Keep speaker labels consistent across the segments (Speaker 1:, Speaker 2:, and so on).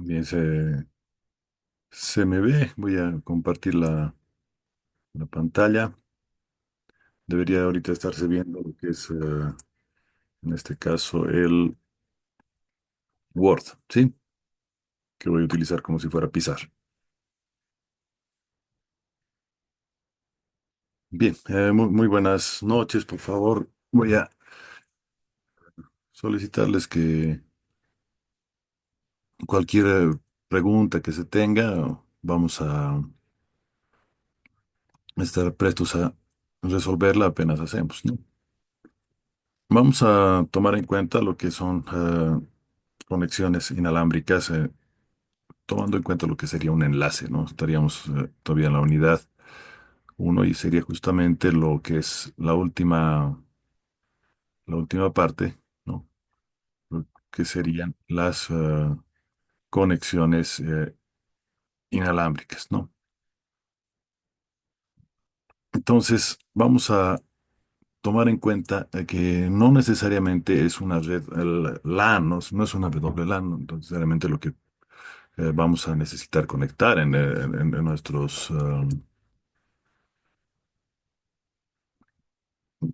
Speaker 1: Bien, se me ve. Voy a compartir la pantalla. Debería ahorita estarse viendo lo que es, en este caso, el Word, ¿sí? Que voy a utilizar como si fuera Pizar. Bien, muy buenas noches. Por favor, voy a solicitarles que cualquier pregunta que se tenga, vamos a estar prestos a resolverla apenas hacemos, ¿no? Vamos a tomar en cuenta lo que son conexiones inalámbricas, tomando en cuenta lo que sería un enlace, ¿no? Estaríamos todavía en la unidad uno y sería justamente lo que es la última parte, ¿no? Lo que serían las conexiones inalámbricas, ¿no? Entonces, vamos a tomar en cuenta que no necesariamente es una red LAN, no es una WLAN, no necesariamente lo que vamos a necesitar conectar en nuestros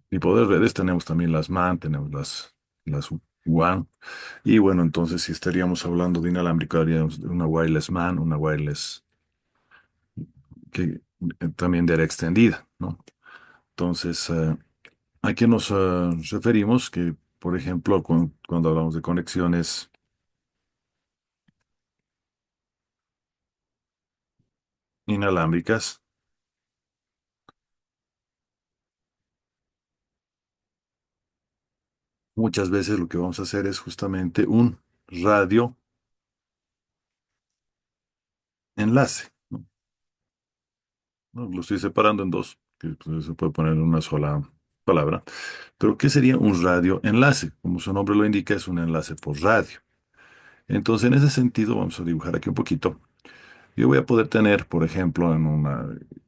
Speaker 1: tipos de redes. Tenemos también las MAN, tenemos las WAN. Y bueno, entonces si estaríamos hablando de inalámbrico, haríamos de una wireless MAN, una wireless que también de área extendida, ¿no? Entonces, ¿a qué nos referimos? Que, por ejemplo, cuando hablamos de conexiones inalámbricas, muchas veces lo que vamos a hacer es justamente un radio enlace, ¿no? ¿No? Lo estoy separando en dos, que pues, se puede poner en una sola palabra. Pero, ¿qué sería un radio enlace? Como su nombre lo indica, es un enlace por radio. Entonces, en ese sentido, vamos a dibujar aquí un poquito. Yo voy a poder tener, por ejemplo, en una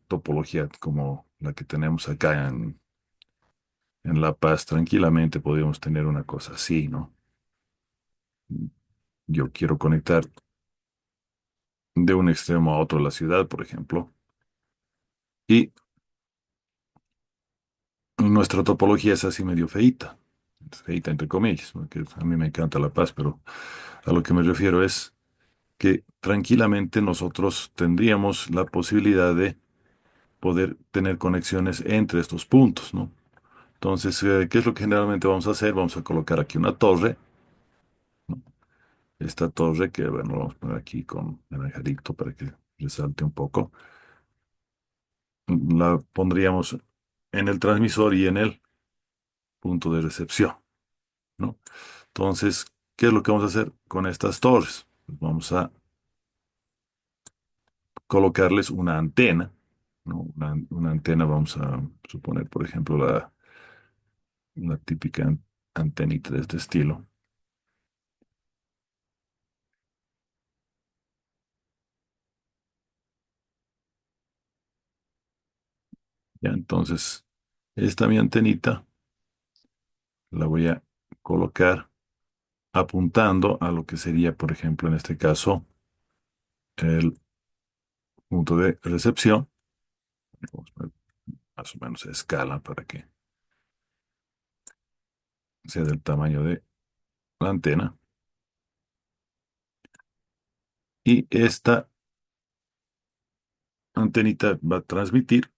Speaker 1: topología como la que tenemos acá en La Paz, tranquilamente podríamos tener una cosa así, ¿no? Yo quiero conectar de un extremo a otro de la ciudad, por ejemplo, y nuestra topología es así medio feíta, feíta entre comillas, ¿no? Que a mí me encanta La Paz, pero a lo que me refiero es que tranquilamente nosotros tendríamos la posibilidad de poder tener conexiones entre estos puntos, ¿no? Entonces, ¿qué es lo que generalmente vamos a hacer? Vamos a colocar aquí una torre, ¿no? Esta torre que, bueno, vamos a poner aquí con naranjarito para que resalte un poco. La pondríamos en el transmisor y en el punto de recepción, ¿no? Entonces, ¿qué es lo que vamos a hacer con estas torres? Pues vamos a colocarles una antena, ¿no? Una antena, vamos a suponer, por ejemplo, la típica antenita de este estilo. Ya, entonces, esta mi antenita la voy a colocar apuntando a lo que sería, por ejemplo, en este caso, el punto de recepción. Vamos a poner más o menos a escala para que sea del tamaño de la antena. Y esta antenita va a transmitir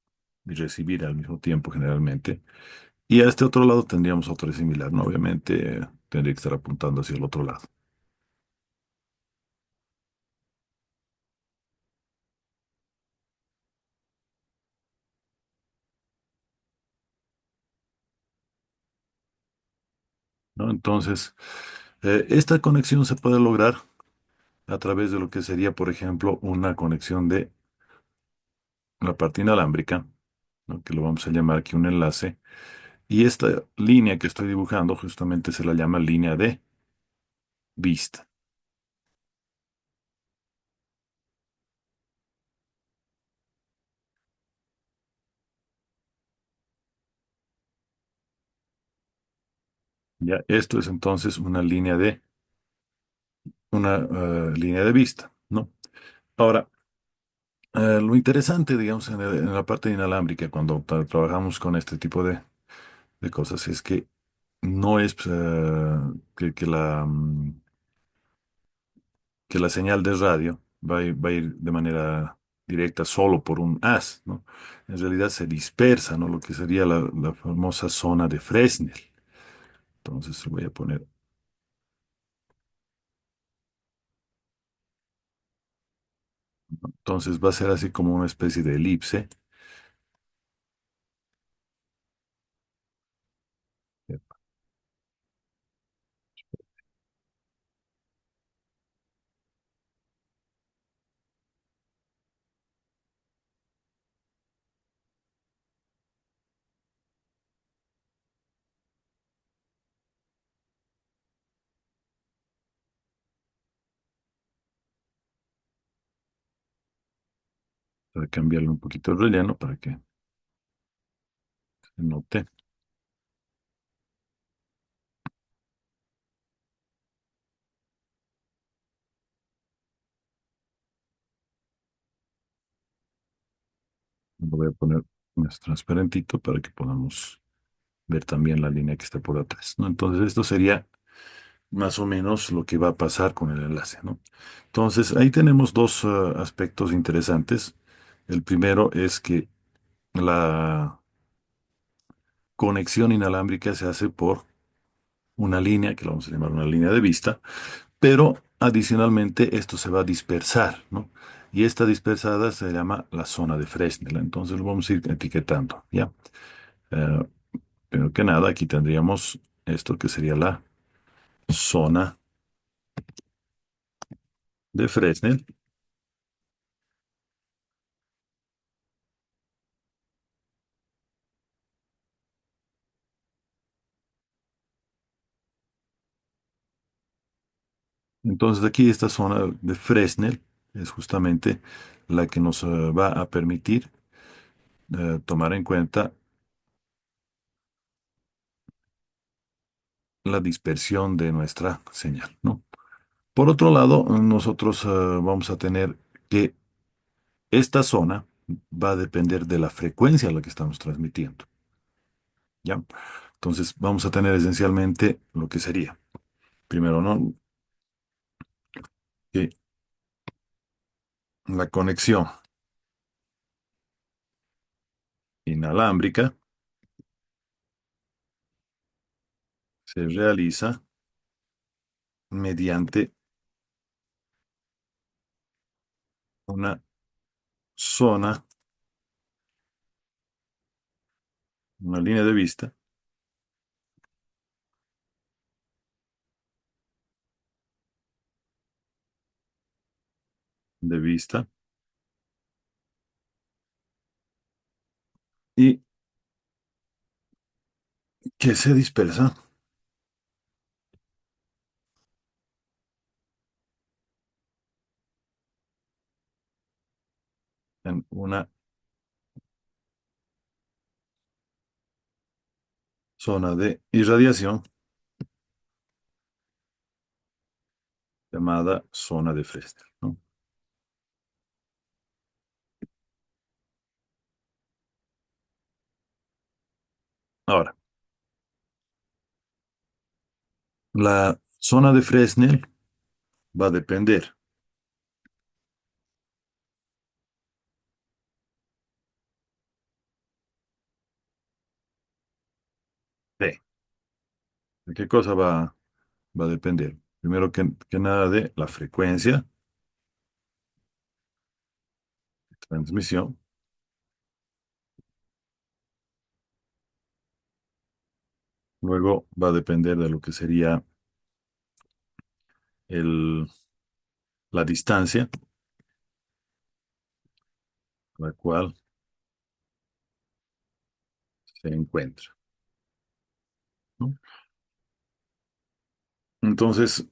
Speaker 1: y recibir al mismo tiempo generalmente. Y a este otro lado tendríamos otra similar, ¿no? Obviamente tendría que estar apuntando hacia el otro lado, ¿no? Entonces, esta conexión se puede lograr a través de lo que sería, por ejemplo, una conexión de la parte inalámbrica, ¿no? Que lo vamos a llamar aquí un enlace. Y esta línea que estoy dibujando justamente se la llama línea de vista. Ya, esto es entonces una línea de una línea de vista, ¿no? Ahora, lo interesante, digamos, en la parte inalámbrica, cuando trabajamos con este tipo de cosas, es que no es que la señal de radio va a ir de manera directa solo por un haz, ¿no? En realidad se dispersa, ¿no? Lo que sería la famosa zona de Fresnel. Entonces voy a poner, entonces va a ser así como una especie de elipse para cambiarle un poquito el relleno para que se note. Lo voy a poner más transparentito para que podamos ver también la línea que está por atrás, ¿no? Entonces esto sería más o menos lo que va a pasar con el enlace, ¿no? Entonces ahí tenemos dos aspectos interesantes. El primero es que la conexión inalámbrica se hace por una línea, que la vamos a llamar una línea de vista, pero adicionalmente esto se va a dispersar, ¿no? Y esta dispersada se llama la zona de Fresnel. Entonces lo vamos a ir etiquetando, ¿ya? Eh, Primero que nada, aquí tendríamos esto que sería la zona de Fresnel. Entonces aquí esta zona de Fresnel es justamente la que nos va a permitir tomar en cuenta la dispersión de nuestra señal, ¿no? Por otro lado, nosotros vamos a tener que esta zona va a depender de la frecuencia a la que estamos transmitiendo, ¿ya? Entonces vamos a tener esencialmente lo que sería, primero, ¿no? Que la conexión inalámbrica se realiza mediante una zona, una línea de vista, y que se dispersa en una zona de irradiación llamada zona de Fresnel, ¿no? Ahora, la zona de Fresnel va a depender de qué cosa va a depender. Primero que nada de la frecuencia de transmisión, luego va a depender de lo que sería el, la distancia a la cual se encuentra, ¿no? Entonces,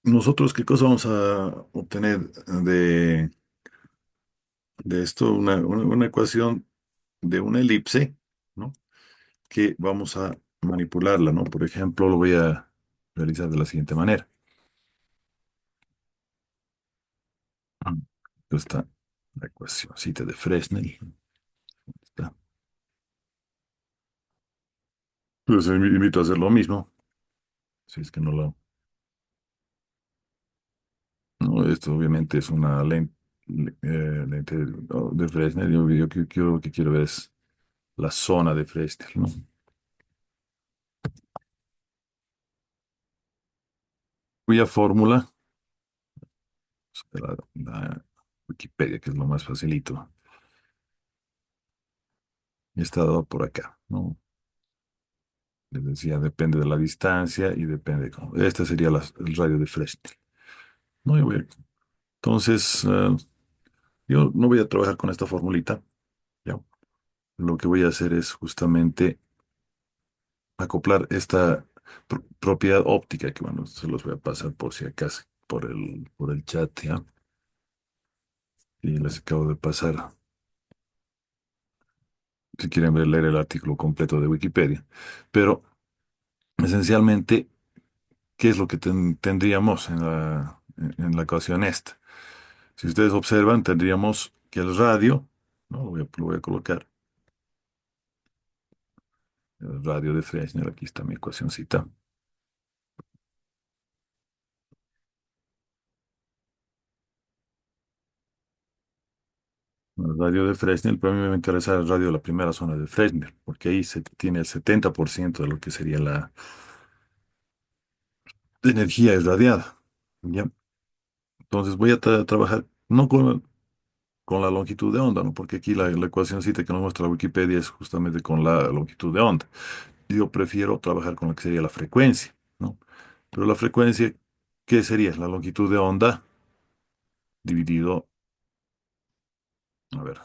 Speaker 1: nosotros, ¿qué cosa vamos a obtener de esto? Una ecuación de una elipse, ¿no? Que vamos a manipularla, ¿no? Por ejemplo, lo voy a realizar de la siguiente manera. Está la ecuacióncita de Fresnel. Está. Pues invito a hacer lo mismo, si es que no lo... No, esto obviamente es una lente de Fresnel. Yo lo que quiero ver es la zona de Fresnel, ¿no? Cuya fórmula, la Wikipedia, que es lo más facilito, está dado por acá, ¿no? Les decía, depende de la distancia y depende de cómo. Este sería el radio de Fresnel. Muy bien. Entonces, yo no voy a trabajar con esta formulita. ¿Ya? Lo que voy a hacer es justamente acoplar esta propiedad óptica, que bueno, se los voy a pasar por si acaso, por el chat, ¿ya? Y les acabo de pasar, si quieren leer el artículo completo de Wikipedia. Pero esencialmente, ¿qué es lo que tendríamos en la ecuación esta? Si ustedes observan, tendríamos que el radio, ¿no? Lo voy a colocar, el radio de Fresnel, aquí está mi ecuacióncita. El radio de Fresnel, pero a mí me interesa el radio de la primera zona de Fresnel, porque ahí se tiene el 70% de lo que sería la energía irradiada. ¿Ya? Entonces voy a trabajar no con la longitud de onda, ¿no? Porque aquí la ecuacióncita que nos muestra la Wikipedia es justamente con la longitud de onda. Yo prefiero trabajar con lo que sería la frecuencia, ¿no? Pero la frecuencia, ¿qué sería? La longitud de onda dividido, a ver,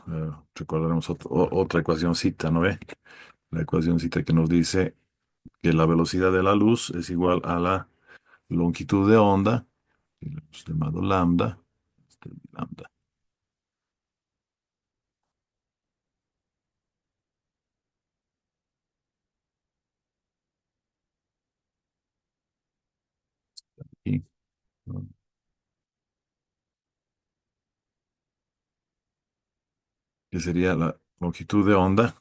Speaker 1: recordaremos otra ecuacióncita, ¿no ve? La ecuacióncita que nos dice que la velocidad de la luz es igual a la longitud de onda, que le hemos llamado lambda, lambda, y, ¿no? Que sería la longitud de onda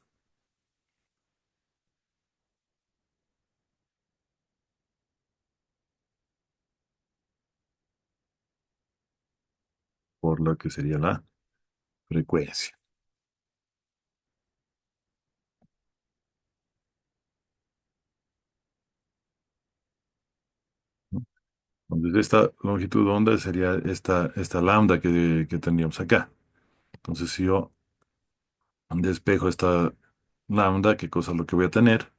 Speaker 1: por lo que sería la frecuencia, ¿no? Entonces, esta longitud de onda sería esta lambda que tendríamos acá. Entonces, si yo despejo esta lambda, ¿qué cosa es lo que voy a tener?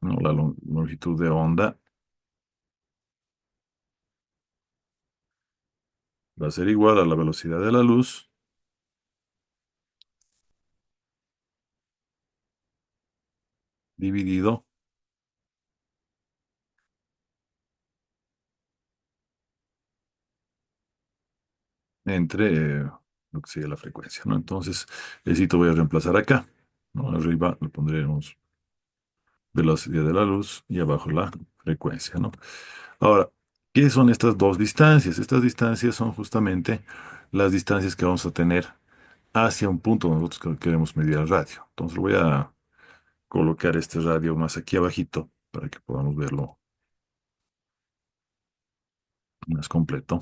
Speaker 1: ¿No? La longitud de onda va a ser igual a la velocidad de la luz dividido entre lo que sería la frecuencia, ¿no? Entonces, necesito voy a reemplazar acá, ¿no? Arriba le pondremos velocidad de la luz y abajo la frecuencia, ¿no? Ahora, ¿qué son estas dos distancias? Estas distancias son justamente las distancias que vamos a tener hacia un punto donde nosotros queremos medir el radio. Entonces, voy a colocar este radio más aquí abajito para que podamos verlo más completo.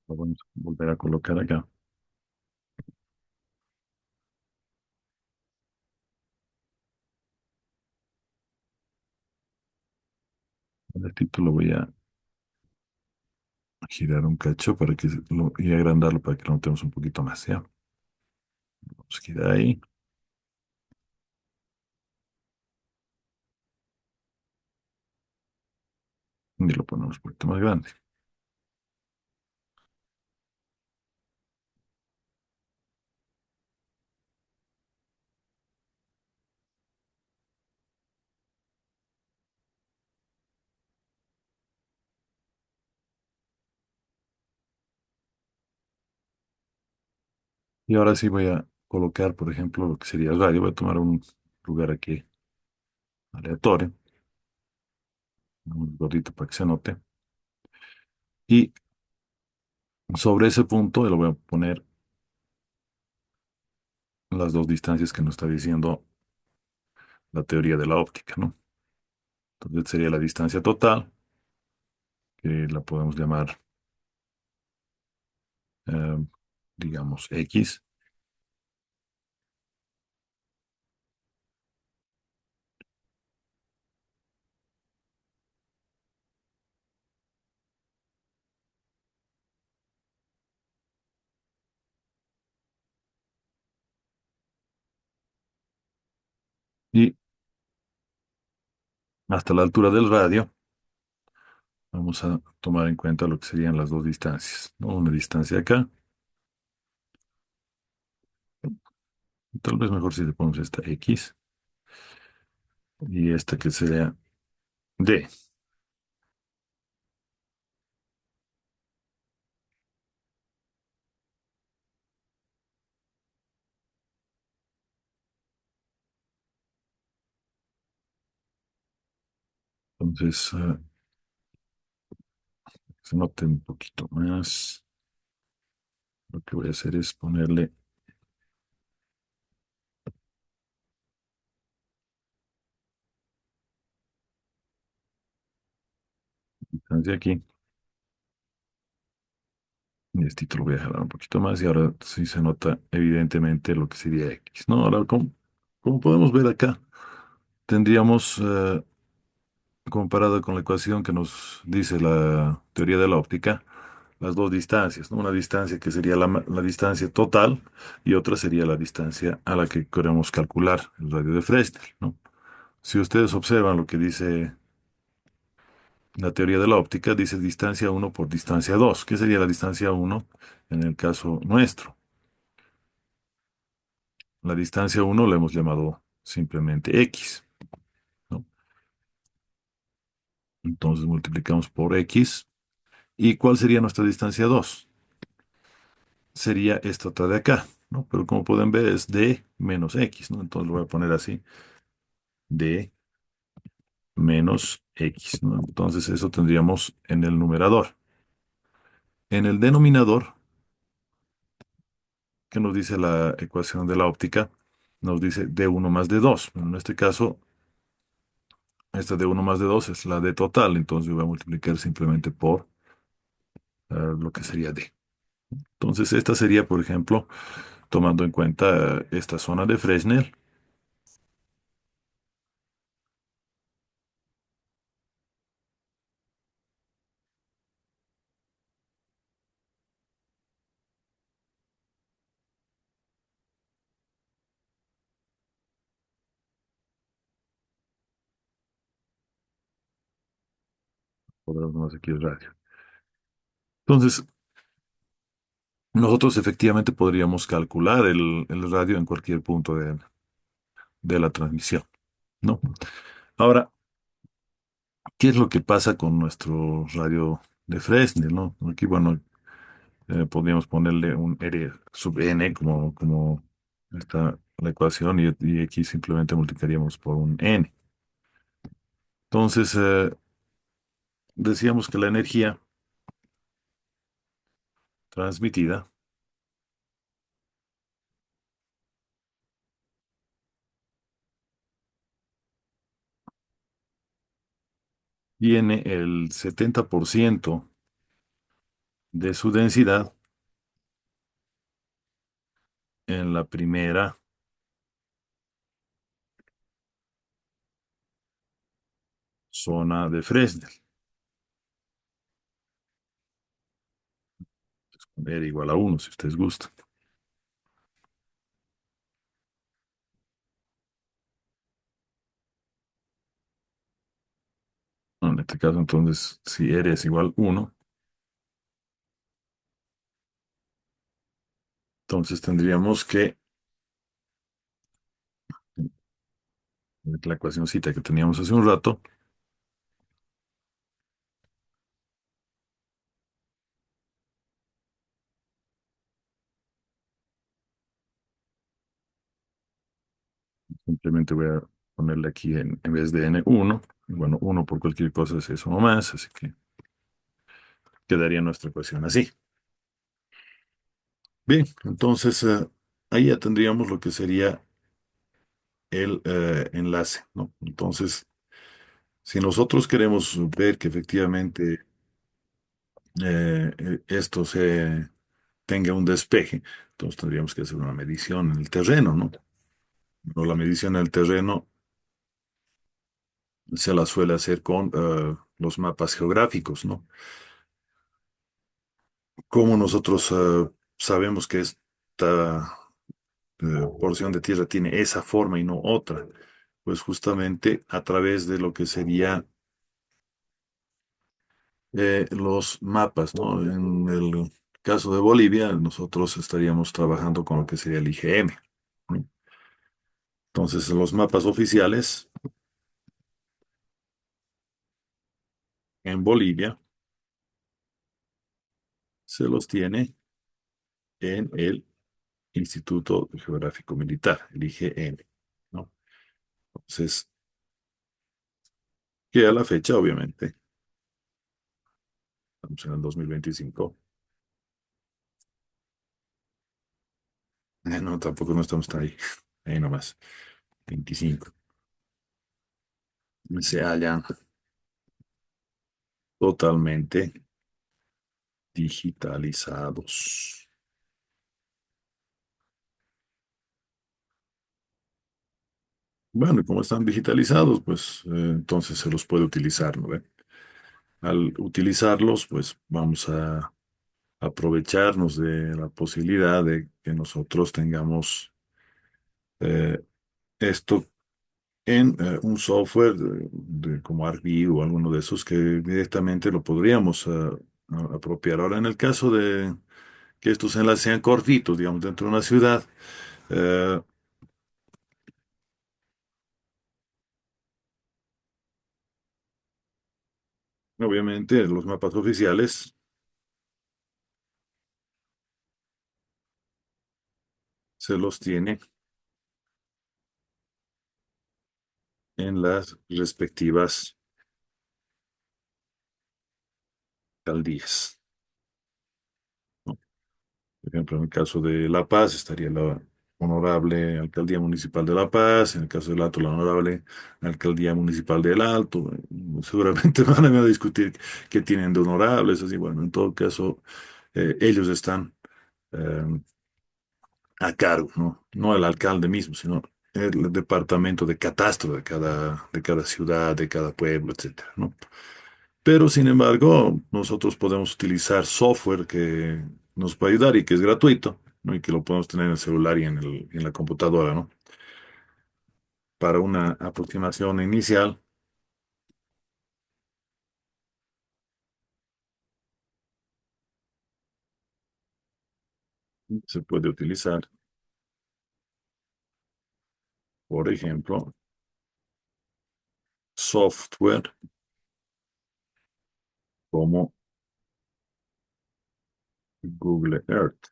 Speaker 1: Lo vamos a volver a colocar acá. El título voy a girar un cacho para que y agrandarlo para que lo notemos un poquito más, ¿ya? Vamos a girar ahí y lo ponemos un poquito más grande. Y ahora sí voy a colocar, por ejemplo, lo que sería el radio. Voy a tomar un lugar aquí aleatorio, un gordito para que se note. Y sobre ese punto le voy a poner las dos distancias que nos está diciendo la teoría de la óptica, ¿no? Entonces sería la distancia total, que la podemos llamar, eh, digamos, X. Y hasta la altura del radio vamos a tomar en cuenta lo que serían las dos distancias, ¿no? Una distancia acá, tal vez mejor si le ponemos esta X y esta que sería D. Entonces, se note un poquito más. Lo que voy a hacer es ponerle distancia aquí. Y este lo voy a jalar un poquito más y ahora sí se nota evidentemente lo que sería X, ¿no? Ahora, como podemos ver acá, tendríamos, comparado con la ecuación que nos dice la teoría de la óptica, las dos distancias, ¿no? Una distancia que sería la distancia total y otra sería la distancia a la que queremos calcular el radio de Fresnel, ¿no? Si ustedes observan lo que dice la teoría de la óptica, dice distancia uno por distancia 2. ¿Qué sería la distancia uno en el caso nuestro? La distancia uno la hemos llamado simplemente X, ¿no? Entonces multiplicamos por X. ¿Y cuál sería nuestra distancia 2? Sería esta otra de acá, ¿no? Pero como pueden ver es D menos X, ¿no? Entonces lo voy a poner así, D menos X, ¿no? Entonces eso tendríamos en el numerador. En el denominador, que nos dice la ecuación de la óptica, nos dice D1 más D2. Bueno, en este caso, esta D1 más D2 es la D total, entonces voy a multiplicar simplemente por lo que sería D. Entonces esta sería, por ejemplo, tomando en cuenta esta zona de Fresnel. Podemos aquí el radio. Entonces, nosotros efectivamente podríamos calcular el radio en cualquier punto de la transmisión, ¿no? Ahora, ¿qué es lo que pasa con nuestro radio de Fresnel, ¿no? Aquí, bueno, podríamos ponerle un R sub n como está la ecuación y aquí simplemente multiplicaríamos por un n. Entonces, decíamos que la energía transmitida tiene el 70% de su densidad en la primera zona de Fresnel. R igual a uno si ustedes gustan. Bueno, en este caso, entonces, si R es igual a 1, entonces tendríamos que, la ecuacióncita que teníamos hace un rato, Simplemente voy a ponerle aquí en vez de N1. Bueno, uno por cualquier cosa es eso nomás, así que quedaría nuestra ecuación así. Bien, entonces ahí ya tendríamos lo que sería el enlace, ¿no? Entonces, si nosotros queremos ver que efectivamente esto se tenga un despeje, entonces tendríamos que hacer una medición en el terreno, ¿no? O la medición en el terreno se la suele hacer con los mapas geográficos, ¿no? ¿Cómo nosotros sabemos que esta porción de tierra tiene esa forma y no otra? Pues justamente a través de lo que sería los mapas, ¿no? En el caso de Bolivia, nosotros estaríamos trabajando con lo que sería el IGM, ¿no? Entonces, los mapas oficiales en Bolivia se los tiene en el Instituto Geográfico Militar, el IGM, ¿no? Entonces, que a la fecha, obviamente, estamos en el 2025. No, tampoco no estamos ahí, ahí nomás, 25. Se hallan totalmente digitalizados. Bueno, y como están digitalizados, pues entonces se los puede utilizar, ¿no ve? Al utilizarlos, pues vamos a aprovecharnos de la posibilidad de que nosotros tengamos eh, esto en un software como ArcView o alguno de esos que directamente lo podríamos apropiar. Ahora, en el caso de que estos enlaces sean cortitos, digamos, dentro de una ciudad, eh, obviamente los mapas oficiales se los tiene en las respectivas alcaldías, ¿no? Por ejemplo, en el caso de La Paz estaría la honorable Alcaldía Municipal de La Paz, en el caso del Alto, la honorable Alcaldía Municipal del Alto. Seguramente van a discutir qué tienen de honorables, así, bueno, en todo caso, ellos están eh, a cargo, ¿no? No el alcalde mismo, sino el departamento de catastro de cada ciudad, de cada pueblo, etcétera, ¿no? Pero, sin embargo, nosotros podemos utilizar software que nos puede ayudar y que es gratuito, ¿no? Y que lo podemos tener en el celular y en la computadora, ¿no? Para una aproximación inicial, se puede utilizar, por ejemplo, software como Google Earth,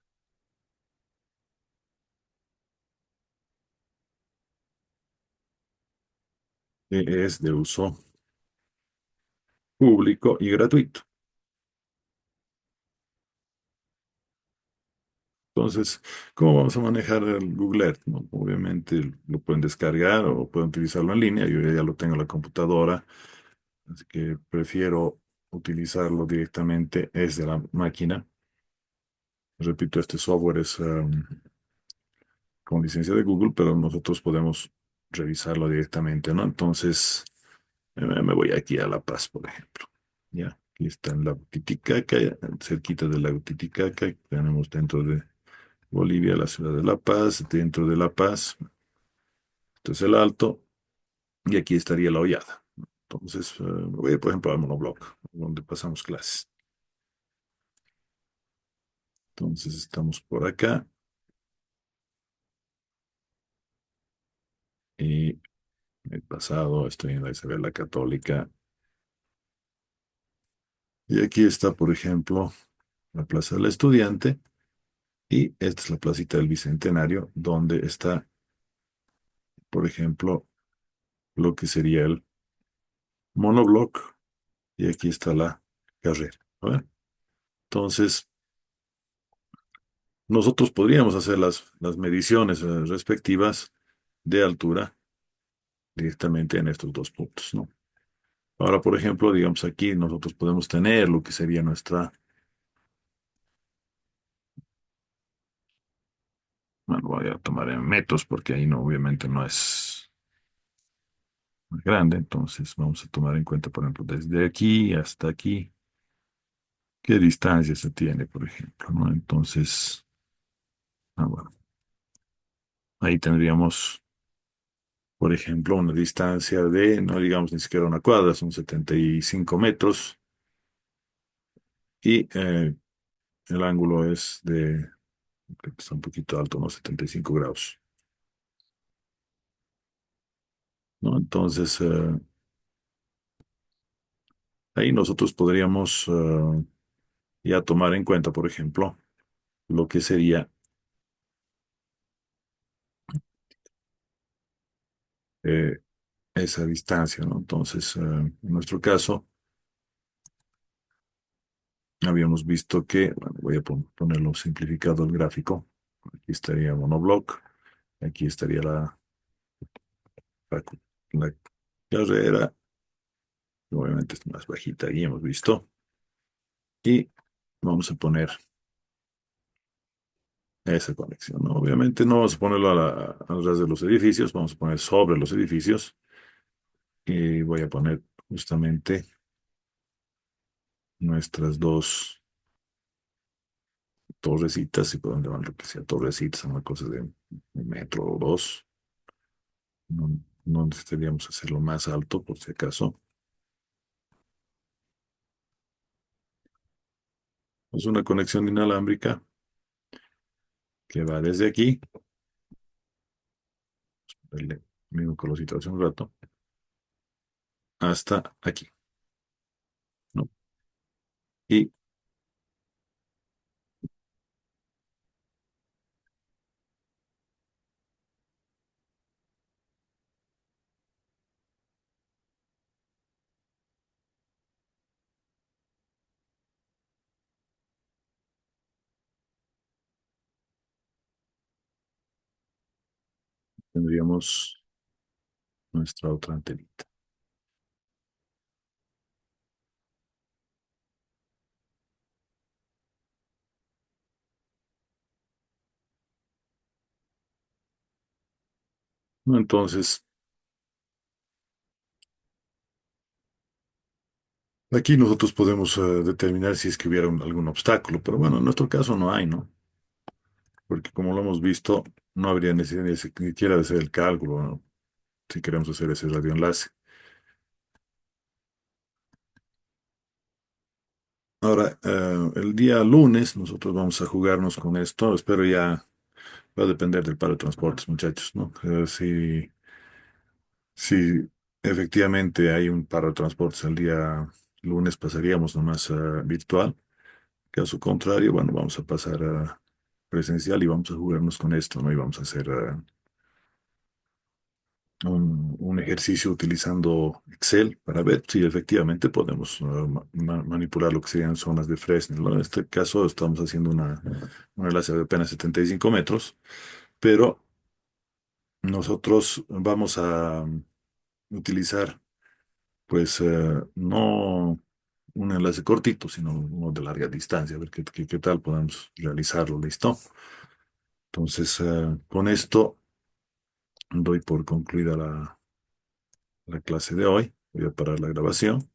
Speaker 1: que es de uso público y gratuito. Entonces, ¿cómo vamos a manejar el Google Earth? ¿No? Obviamente lo pueden descargar o pueden utilizarlo en línea. Yo ya lo tengo en la computadora. Así que prefiero utilizarlo directamente desde la máquina. Repito, este software es con licencia de Google, pero nosotros podemos revisarlo directamente, ¿no? Entonces, me voy aquí a La Paz, por ejemplo. Ya, aquí está en Lago Titicaca, ya, cerquita del Lago Titicaca. Tenemos dentro de Bolivia la ciudad de La Paz. Dentro de La Paz, esto es el Alto, y aquí estaría la Hollada. Entonces, me voy, por ejemplo, al monobloc, donde pasamos clases. Entonces estamos por acá y el pasado estoy en la Isabel la Católica. Y aquí está, por ejemplo, la Plaza del Estudiante y esta es la Placita del Bicentenario, donde está por ejemplo, lo que sería el monoblock y aquí está la carrera. ¿Va? Entonces, nosotros podríamos hacer las mediciones respectivas de altura directamente en estos dos puntos, ¿no? Ahora, por ejemplo, digamos aquí nosotros podemos tener lo que sería nuestra, bueno, voy a tomar en metros porque ahí no, obviamente no es muy grande, entonces vamos a tomar en cuenta, por ejemplo, desde aquí hasta aquí, qué distancia se tiene, por ejemplo, ¿no? Entonces, bueno, ahí tendríamos, por ejemplo, una distancia de, no digamos ni siquiera una cuadra, son 75 metros y el ángulo es de, creo que está un poquito alto, ¿no? 75 grados, ¿no? Entonces, ahí nosotros podríamos ya tomar en cuenta, por ejemplo, lo que sería eh, esa distancia, ¿no? Entonces, en nuestro caso, habíamos visto que, bueno, voy a ponerlo simplificado el gráfico. Aquí estaría monoblock, aquí estaría la, la carrera, obviamente es más bajita, ahí hemos visto, y vamos a poner esa conexión, ¿no? Obviamente no vamos a ponerlo al ras de los edificios, vamos a poner sobre los edificios y voy a poner justamente nuestras dos torrecitas, si podemos llamar lo que sea torrecitas, una cosa de 1 metro o dos. No, no necesitaríamos hacerlo más alto por si acaso. Es una conexión inalámbrica que va desde aquí, el mismo colorcito hace un rato, hasta aquí, ¿no? Y tendríamos nuestra otra antenita. ¿No? Entonces, aquí nosotros podemos determinar si es que hubiera algún obstáculo, pero bueno, en nuestro caso no hay, ¿no? Porque como lo hemos visto, no habría necesidad ni siquiera de hacer el cálculo, ¿no? Si queremos hacer ese radioenlace. Ahora, el día lunes nosotros vamos a jugarnos con esto. Espero ya, va a depender del paro de transportes, muchachos, ¿no? Si efectivamente hay un paro de transportes el día lunes, pasaríamos nomás a virtual. Caso contrario, bueno, vamos a pasar a presencial y vamos a jugarnos con esto, ¿no? Y vamos a hacer un ejercicio utilizando Excel para ver si efectivamente podemos manipular lo que serían zonas de Fresnel, ¿no? En este caso estamos haciendo un enlace de apenas 75 metros, pero nosotros vamos a utilizar, pues, no un enlace cortito, sino uno de larga distancia, a ver qué tal podemos realizarlo, ¿listo? Entonces, con esto doy por concluida la clase de hoy. Voy a parar la grabación.